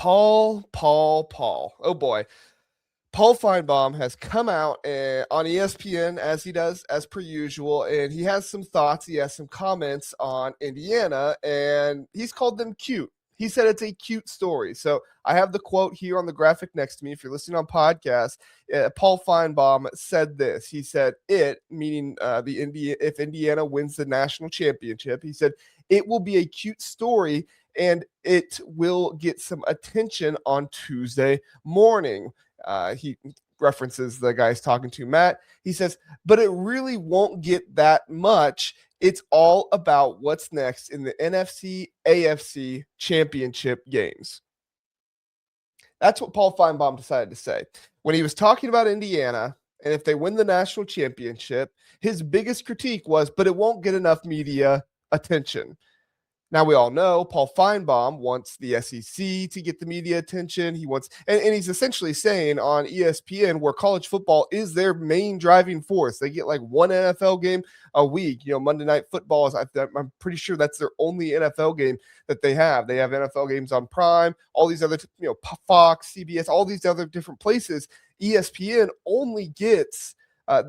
Paul. Oh boy. Paul Finebaum has come out on ESPN as he does as per usual, and he has some thoughts. He has some comments on Indiana, and he's called them cute. He said it's a cute story. So I have the quote here on the graphic next to me. If you're listening on podcast, Paul Finebaum said this. He said, meaning if Indiana wins the national championship, he said it will be a cute story and it will get some attention on Tuesday morning. He references the guys talking to Matt. He says, but it really won't get that much. It's all about what's next in the NFC, AFC championship games. That's what Paul Finebaum decided to say. When he was talking about Indiana, and if they win the national championship, his biggest critique was, but it won't get enough media attention. Now, we all know Paul Finebaum wants the SEC to get the media attention. He wants, and he's essentially saying on ESPN, where college football is their main driving force, they get like one NFL game a week. Monday Night Football is, I'm pretty sure that's their only NFL game that they have. They have NFL games on Prime, all these other, Fox, CBS, all these other different places. ESPN only gets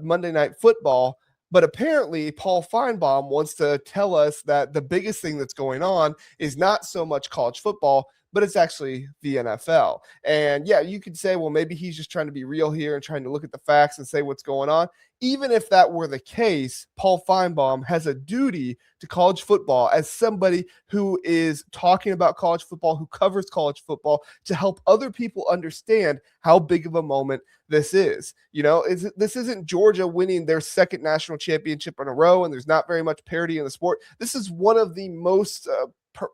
Monday Night Football. But apparently, Paul Finebaum wants to tell us that the biggest thing that's going on is not so much college football, but it's actually the NFL. And yeah, you could say, well, maybe he's just trying to be real here and trying to look at the facts and say what's going on. Even if that were the case, Paul Finebaum has a duty to college football as somebody who is talking about college football, who covers college football, to help other people understand how big of a moment this is. This isn't Georgia winning their second national championship in a row, and there's not very much parity in the sport. This is one of the most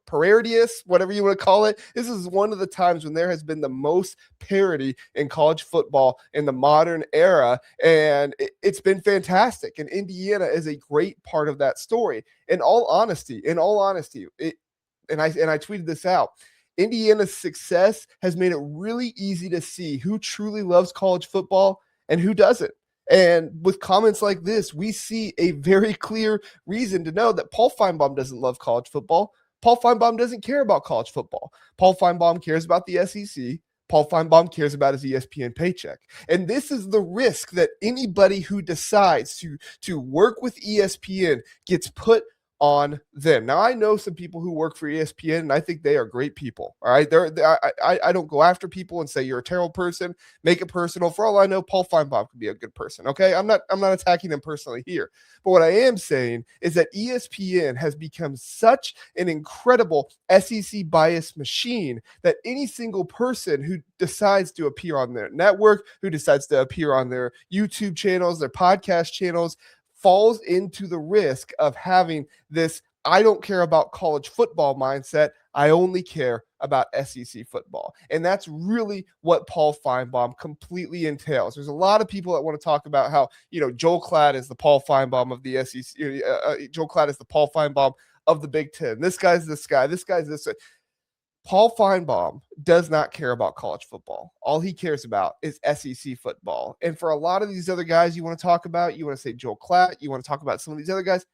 parodious, whatever you want to call it. This is one of the times when there has been the most parody in college football in the modern era, and it's been fantastic. And Indiana is a great part of that story. In all honesty, and I tweeted this out. Indiana's success has made it really easy to see who truly loves college football and who doesn't. And with comments like this, we see a very clear reason to know that Paul Finebaum doesn't love college football. Paul Finebaum doesn't care about college football. Paul Finebaum cares about the SEC. Paul Finebaum cares about his ESPN paycheck. And this is the risk that anybody who decides to work with ESPN gets put on them. Now, I know some people who work for ESPN, and I think they are great people. All right. I don't go after people and say you're a terrible person, make it personal. For all I know, Paul Finebaum could be a good person. Okay. I'm not attacking them personally here. But what I am saying is that ESPN has become such an incredible SEC bias machine that any single person who decides to appear on their network, who decides to appear on their YouTube channels, their podcast channels, falls into the risk of having this I don't care about college football mindset. I only care about SEC football. And that's really what Paul Finebaum completely entails. There's a lot of people that want to talk about how, Joel Klatt is the Paul Finebaum of the SEC. Joel Klatt is the Paul Finebaum of the Big Ten. This guy's this guy. This guy's this. Paul Finebaum does not care about college football. All he cares about is SEC football. And for a lot of these other guys you want to talk about, you want to say Joel Klatt, you want to talk about some of these other guys,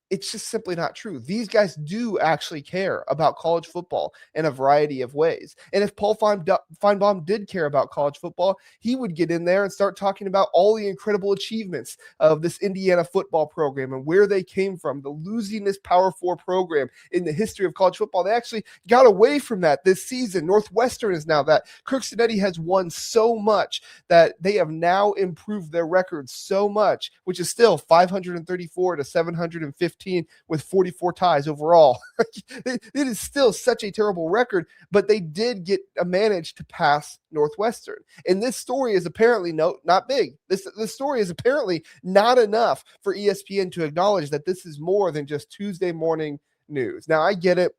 it's just simply not true. These guys do actually care about college football in a variety of ways. And if Paul Finebaum did care about college football, he would get in there and start talking about all the incredible achievements of this Indiana football program and where they came from, the losingest Power 4 program in the history of college football. They actually got away from that this season. Northwestern is now that. Kirk Cinetti has won so much that they have now improved their record so much, which is still 534 to 750. With 44 ties overall. It is still such a terrible record, but they did manage to pass Northwestern. And this story is apparently not big. This story is apparently not enough for ESPN to acknowledge that this is more than just Tuesday morning news. Now, I get it.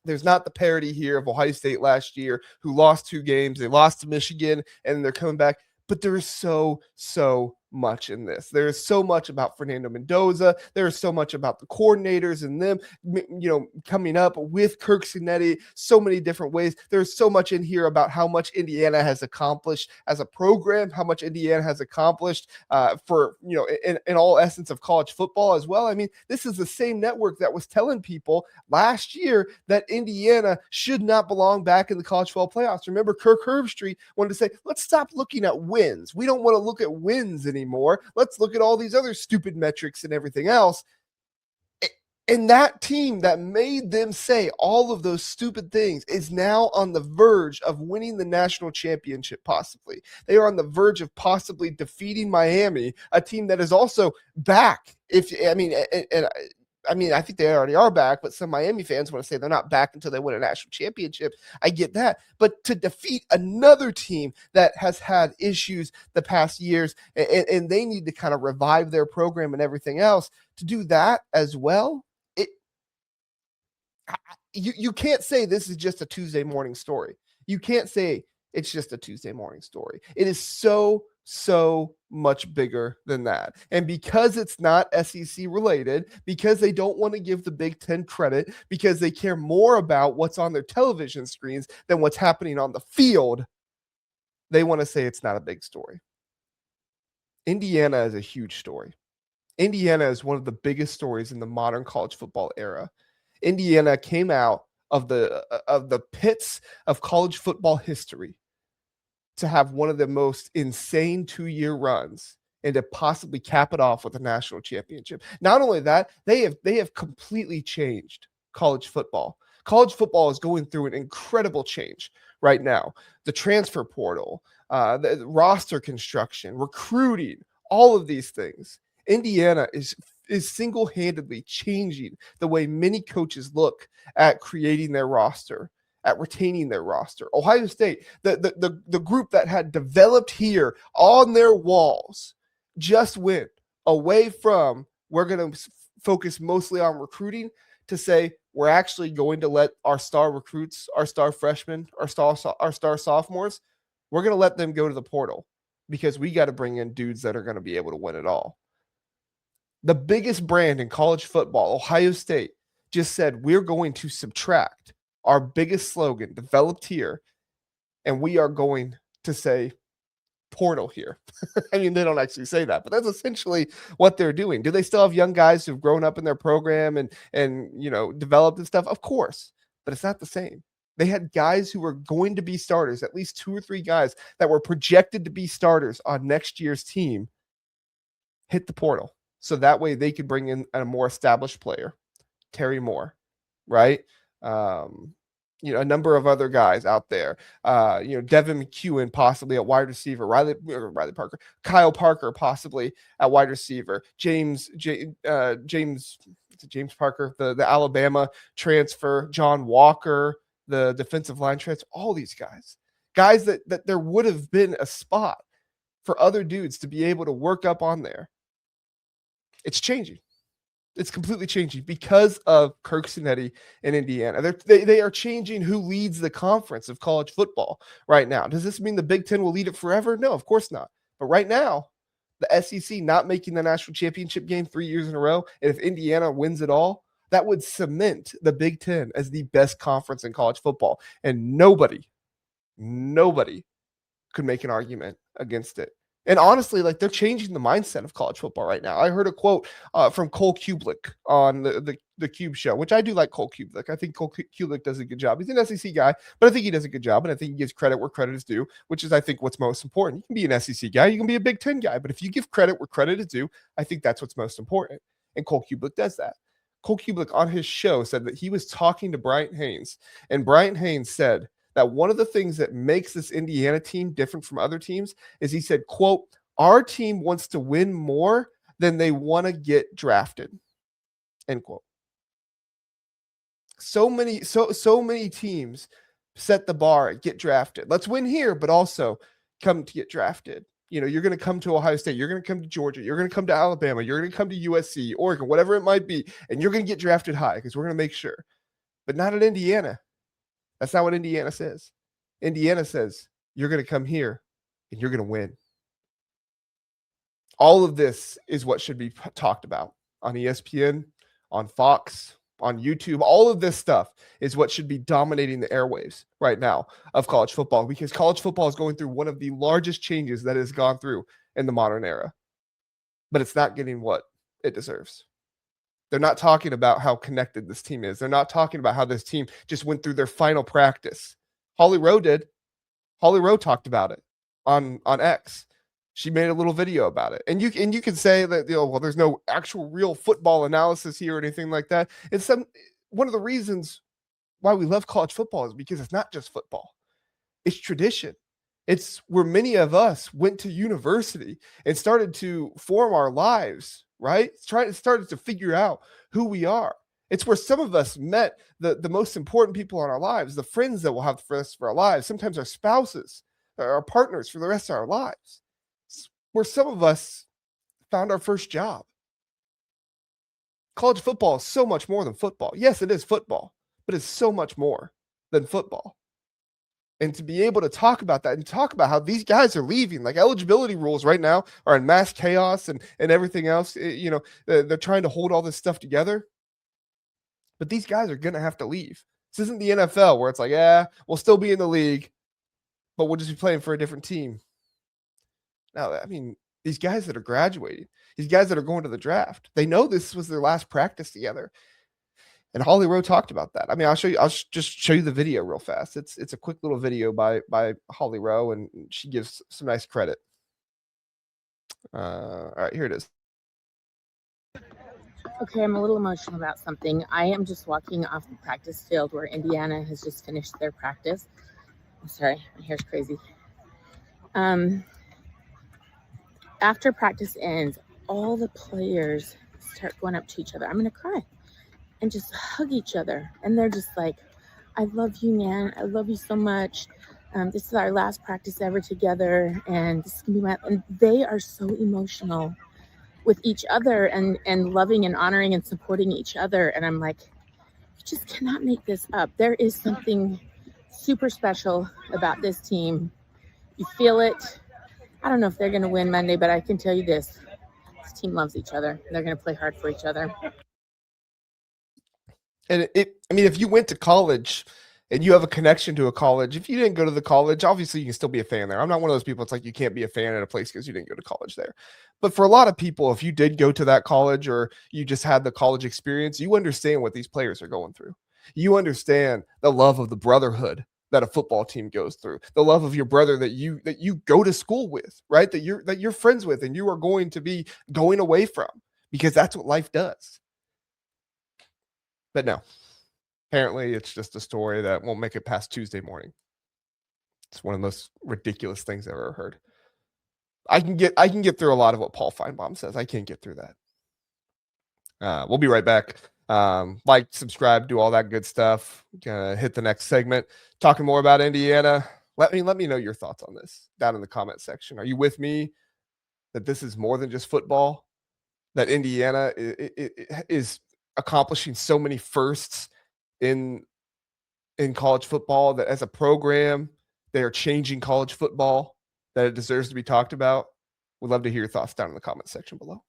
There's not the parody here of Ohio State last year who lost 2 games. They lost to Michigan, and they're coming back. But there is so much in this. There is so much about Fernando Mendoza. There is so much about the coordinators and them, coming up with Kirk Cinetti, so many different ways. There's so much in here about how much Indiana has accomplished as a program, how much Indiana has accomplished for, in all essence of college football as well. I mean, this is the same network that was telling people last year that Indiana should not belong back in the college football playoffs. Remember, Kirk Herbstreit wanted to say, let's stop looking at wins. We don't want to look at wins anymore. Let's look at all these other stupid metrics and everything else. And that team that made them say all of those stupid things is now on the verge of winning the national championship, possibly. They are on the verge of possibly defeating Miami, a team that is also back. I think they already are back, but some Miami fans want to say they're not back until they win a national championship. I get that. But to defeat another team that has had issues the past years and they need to kind of revive their program and everything else, to do that as well, you can't say this is just a Tuesday morning story. You can't say it's just a Tuesday morning story. It is so much bigger than that. And because it's not SEC related, because they don't want to give the Big Ten credit, because they care more about what's on their television screens than what's happening on the field, they want to say it's not a big story. Indiana is a huge story. Indiana is one of the biggest stories in the modern college football era. Indiana came out of the pits of college football history to have one of the most insane 2-year runs and to possibly cap it off with a national championship. Not only that, they have completely changed college football. College football is going through an incredible change right now. The transfer portal, the roster construction, recruiting, all of these things. Indiana is single-handedly changing the way many coaches look at creating their roster, at retaining their roster. Ohio State, the group that had developed here on their walls, just went away from we're going to focus mostly on recruiting to say we're actually going to let our star recruits, our star freshmen, our star sophomores, we're going to let them go to the portal because we got to bring in dudes that are going to be able to win it all. The biggest brand in college football, Ohio State, just said we're going to subtract our biggest slogan, developed here, and we are going to say portal here. I mean, they don't actually say that, but that's essentially what they're doing. Do they still have young guys who've grown up in their program and developed and stuff? Of course, but it's not the same. They had guys who were going to be starters, at least 2 or 3 guys that were projected to be starters on next year's team, hit the portal. So that way they could bring in a more established player, Terry Moore, right? A number of other guys out there. Devin McEwen possibly at wide receiver, Riley Parker, Kyle Parker possibly at wide receiver, James Parker, the Alabama transfer, John Walker, the defensive line transfer, all these guys that there would have been a spot for other dudes to be able to work up on there. It's changing. It's completely changing because of Kirk Cinetti in Indiana. They are changing who leads the conference of college football right now. Does this mean the Big Ten will lead it forever? No, of course not. But right now, the SEC not making the national championship game 3 years in a row, and if Indiana wins it all, that would cement the Big Ten as the best conference in college football. And nobody could make an argument against it. And honestly, they're changing the mindset of college football right now. I heard a quote from Cole Kubelik on the Cube show, which I do like Cole Kubelik. I think Cole Kubelik does a good job. He's an SEC guy, but I think he does a good job, and I think he gives credit where credit is due, which is, I think, what's most important. You can be an SEC guy, you can be a Big Ten guy, but if you give credit where credit is due, I think that's what's most important. And Cole Kubelik does that. Cole Kubelik on his show said that he was talking to Bryant Haynes, and Bryant Haynes said that one of the things that makes this Indiana team different from other teams is he said, quote, our team wants to win more than they want to get drafted, end quote. So many teams set the bar at get drafted. Let's win here, but also come to get drafted. You're going to come to Ohio State. You're going to come to Georgia. You're going to come to Alabama. You're going to come to USC, Oregon, whatever it might be. And you're going to get drafted high because we're going to make sure. But not at Indiana. That's not what Indiana says. Indiana says, you're going to come here and you're going to win. All of this is what should be talked about on ESPN, on Fox, on YouTube. All of this stuff is what should be dominating the airwaves right now of college football, because college football is going through one of the largest changes that it has gone through in the modern era. But it's not getting what it deserves. They're not talking about how connected this team is. They're not talking about how this team just went through their final practice. Holly Rowe did. Holly Rowe talked about it on X. She made a little video about it. And you can say that, well, there's no actual real football analysis here or anything like that. It's one of the reasons why we love college football is because it's not just football. It's tradition. It's where many of us went to university and started to form our lives, right? Started to figure out who we are. It's where some of us met the most important people in our lives, the friends that we'll have for the rest of our lives, sometimes our spouses, our partners for the rest of our lives. It's where some of us found our first job. College football is so much more than football. Yes, it is football, but it's so much more than football. And to be able to talk about that and talk about how these guys are leaving, like eligibility rules right now are in mass chaos and everything else. They're trying to hold all this stuff together. But these guys are going to have to leave. This isn't the NFL where it's like, we'll still be in the league, but we'll just be playing for a different team. Now, I mean, these guys that are graduating, these guys that are going to the draft, they know this was their last practice together. And Holly Rowe talked about that. I mean, I'll just show you the video real fast. It's a quick little video by Holly Rowe, and she gives some nice credit. All right, here it is. Okay, I'm a little emotional about something. I am just walking off the practice field where Indiana has just finished their practice. I'm sorry, my hair's crazy. After practice ends, all the players start going up to each other. I'm going to cry. And just hug each other. And they're just like, I love you, man. I love you so much. This is our last practice ever together. And this is going to be and they are so emotional with each other and loving and honoring and supporting each other. And I'm like, you just cannot make this up. There is something super special about this team. You feel it. I don't know if they're going to win Monday, but I can tell you this team loves each other. They're going to play hard for each other. And if you went to college and you have a connection to a college, if you didn't go to the college, obviously you can still be a fan there. I'm not one of those people. It's like you can't be a fan at a place because you didn't go to college there. But for a lot of people, if you did go to that college or you just had the college experience, you understand what these players are going through. You understand the love of the brotherhood that a football team goes through, the love of your brother that you go to school with, right? That you're friends with and you are going to be going away from, because that's what life does. But no, apparently it's just a story that won't make it past Tuesday morning. It's one of the most ridiculous things I've ever heard. I can get through a lot of what Paul Finebaum says. I can't get through that. We'll be right back. Like, subscribe, do all that good stuff. Gonna hit the next segment, talking more about Indiana. Let me know your thoughts on this down in the comment section. Are you with me that this is more than just football? That Indiana is accomplishing so many firsts in college football, that as a program, they are changing college football, that it deserves to be talked about? We'd love to hear your thoughts down in the comment section below.